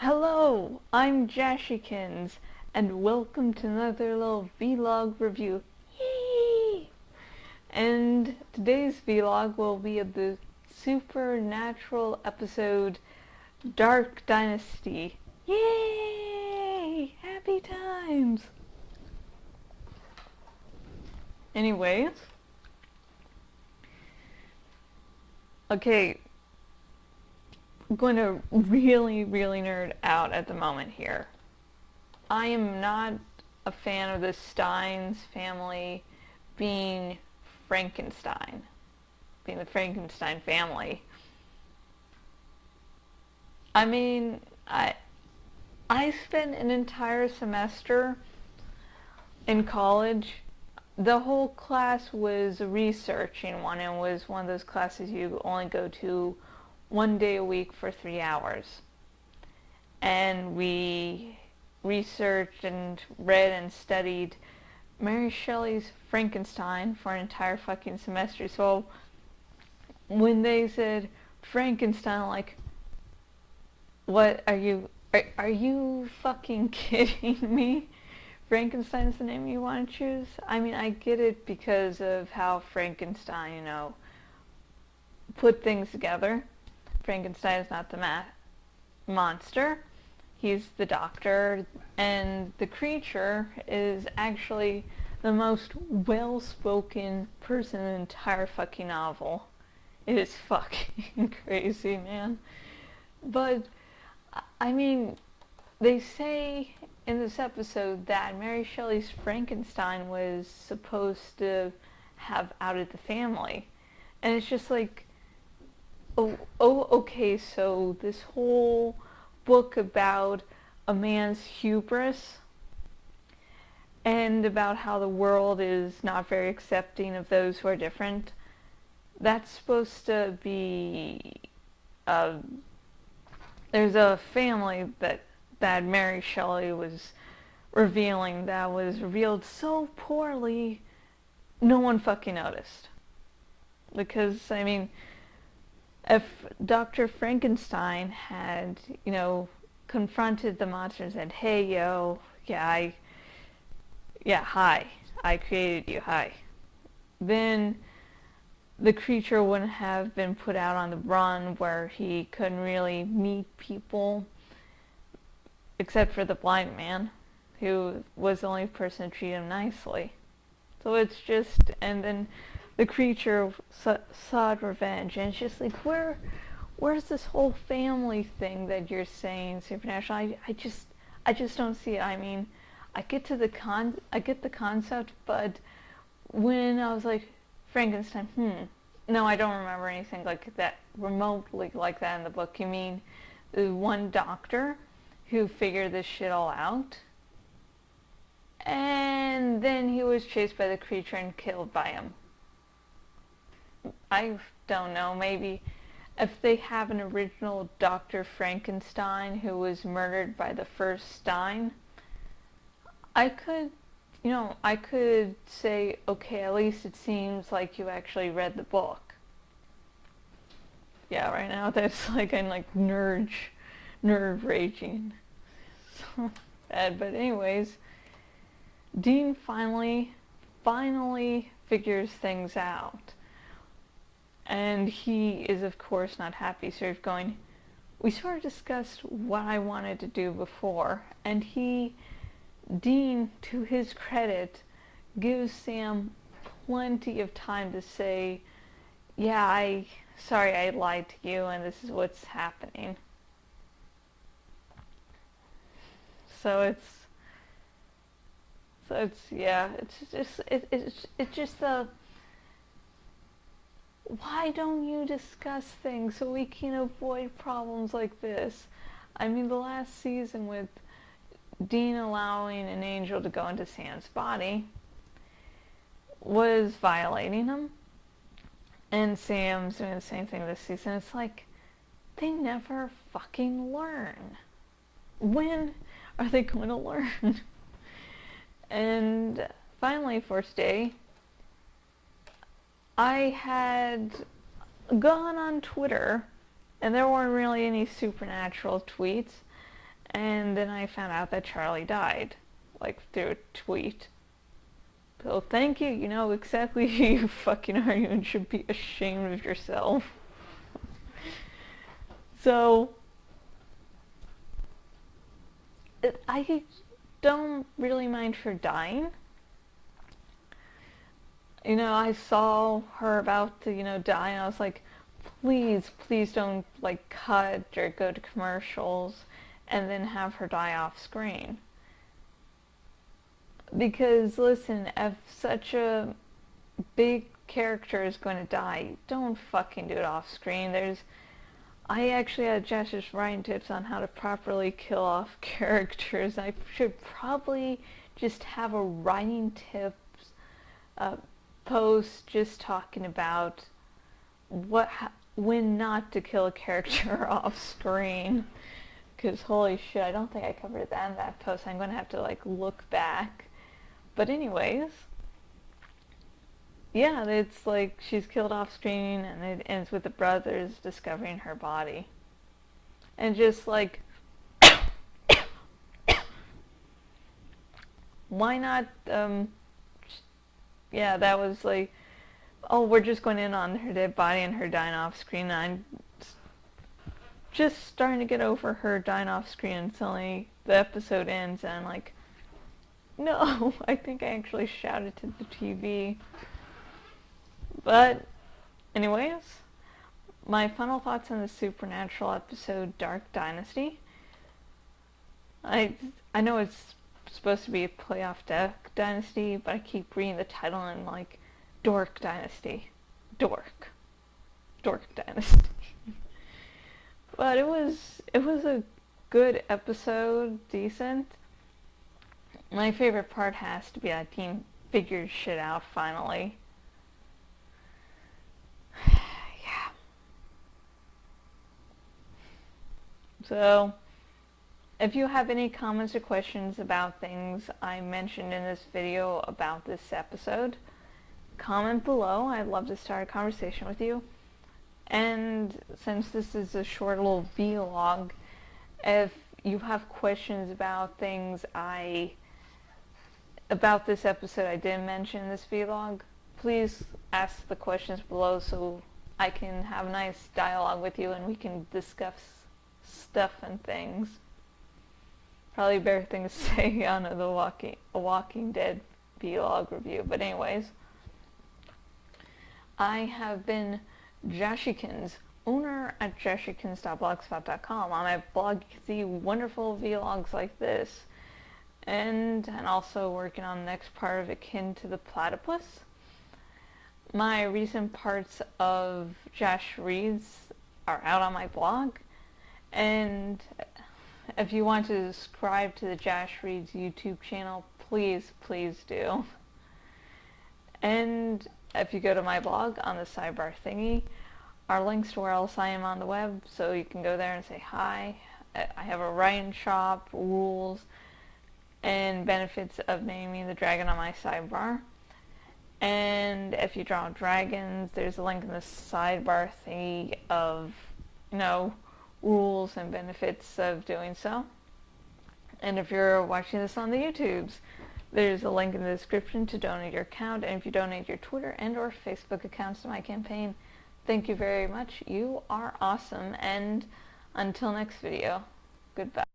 Hello, I'm Jashykins, and welcome to another little vlog review. Yay! And today's vlog will be of the supernatural episode Dark Dynasty. Yay! Happy times! Anyways, okay, I'm going to really nerd out at the moment here. I am not a fan of the Steins family being Frankenstein, being the Frankenstein family. I mean, I spent an entire semester in college. The whole class was researching one, and was one of those classes you only go to one day a week for 3 hours. And we researched and read and studied Mary Shelley's Frankenstein for an entire fucking semester. So when they said Frankenstein, I'm like, what are you fucking kidding me? Frankenstein's the name you want to choose? I mean, I get it because of how Frankenstein, put things together. Frankenstein is not the monster. He's the doctor, and the creature is actually the most well-spoken person in the entire fucking novel. It is fucking crazy, man. But, I mean, they say in this episode that Mary Shelley's Frankenstein was supposed to have outed the family. And it's just like, okay, so this whole book about a man's hubris and about how the world is not very accepting of those who are different, that's supposed to be, there's a family that Mary Shelley was revealing that was revealed so poorly, no one fucking noticed. Because, I mean, if Dr. Frankenstein had, confronted the monster and said, hey, yo, hi, I created you, hi, then the creature wouldn't have been put out on the run where he couldn't really meet people, except for the blind man, who was the only person to treat him nicely. So it's just, and then the creature sought revenge, and it's just like, where's this whole family thing that you're saying supernatural? I just don't see it. I mean, I get the concept, but when I was like, Frankenstein, no, I don't remember anything like that, remotely like that in the book. You mean the one doctor who figured this shit all out, and then he was chased by the creature and killed by him. I don't know, maybe if they have an original Dr. Frankenstein who was murdered by the first Stein, I could say, okay, at least it seems like you actually read the book. Yeah, right now that's like, I'm like nerd raging. So bad, but anyways, Dean finally figures things out. And he is, of course, not happy. We sort of discussed what I wanted to do before, and Dean, to his credit, gives Sam plenty of time to say, yeah, sorry I lied to you, and this is what's happening. It's just the, why don't you discuss things so we can avoid problems like this? I mean, the last season with Dean allowing an angel to go into Sam's body was violating him, and Sam's doing the same thing this season. It's like, they never fucking learn. When are they going to learn? And finally, first day, I had gone on Twitter, and there weren't really any supernatural tweets, And then I found out that Charlie died, like through a tweet. So thank you, you know exactly who you fucking are, you should be ashamed of yourself. So, I don't really mind her dying. You know, I saw her about to, die, and I was like, please, please don't, like, cut or go to commercials and then have her die off screen. Because, listen, if such a big character is going to die, don't fucking do it off screen. I actually had Josh's writing tips on how to properly kill off characters. I should probably just have a writing tips post just talking about when not to kill a character off screen. Because holy shit, I don't think I covered that in that post. I'm going to have to like look back. But anyways, yeah, it's like she's killed off screen and it ends with the brothers discovering her body. And just like, why not, yeah, that was like, oh, we're just going in on her dead body and her dying off screen. And I'm just starting to get over her dying off screen and suddenly the episode ends and I'm like, no, I think I actually shouted to the TV. But, anyways, my final thoughts on the supernatural episode Dark Dynasty. I know it's supposed to be a playoff Dark Dynasty, but I keep reading the title and like, Dork Dynasty. Dork Dynasty. But it was a good episode, decent. My favorite part has to be that Dean figures shit out finally. Yeah. So, if you have any comments or questions about things I mentioned in this video about this episode, comment below. I'd love to start a conversation with you. And since this is a short little vlog, if you have questions about things about this episode I didn't mention in this vlog, please ask the questions below so I can have a nice dialogue with you and we can discuss stuff and things. Probably a better thing to say on a Walking Dead vlog review. But anyways, I have been Jashykins, owner at jashykins.blogspot.com. On my blog you can see wonderful vlogs like this. And also working on the next part of Akin to the Platypus. My recent parts of Josh Reads are out on my blog. And if you want to subscribe to the Josh Reads YouTube channel, please, please do. And if you go to my blog on the sidebar thingy, are links to where else I am on the web, so you can go there and say hi. I have a writing shop, rules, and benefits of naming the dragon on my sidebar. And if you draw dragons, there's a link in the sidebar thingy of, rules and benefits of doing so. And if you're watching this on the YouTubes, there's a link in the description to donate your account. And if you donate your Twitter and or Facebook accounts to my campaign, thank you very much. You are awesome. And until next video, goodbye.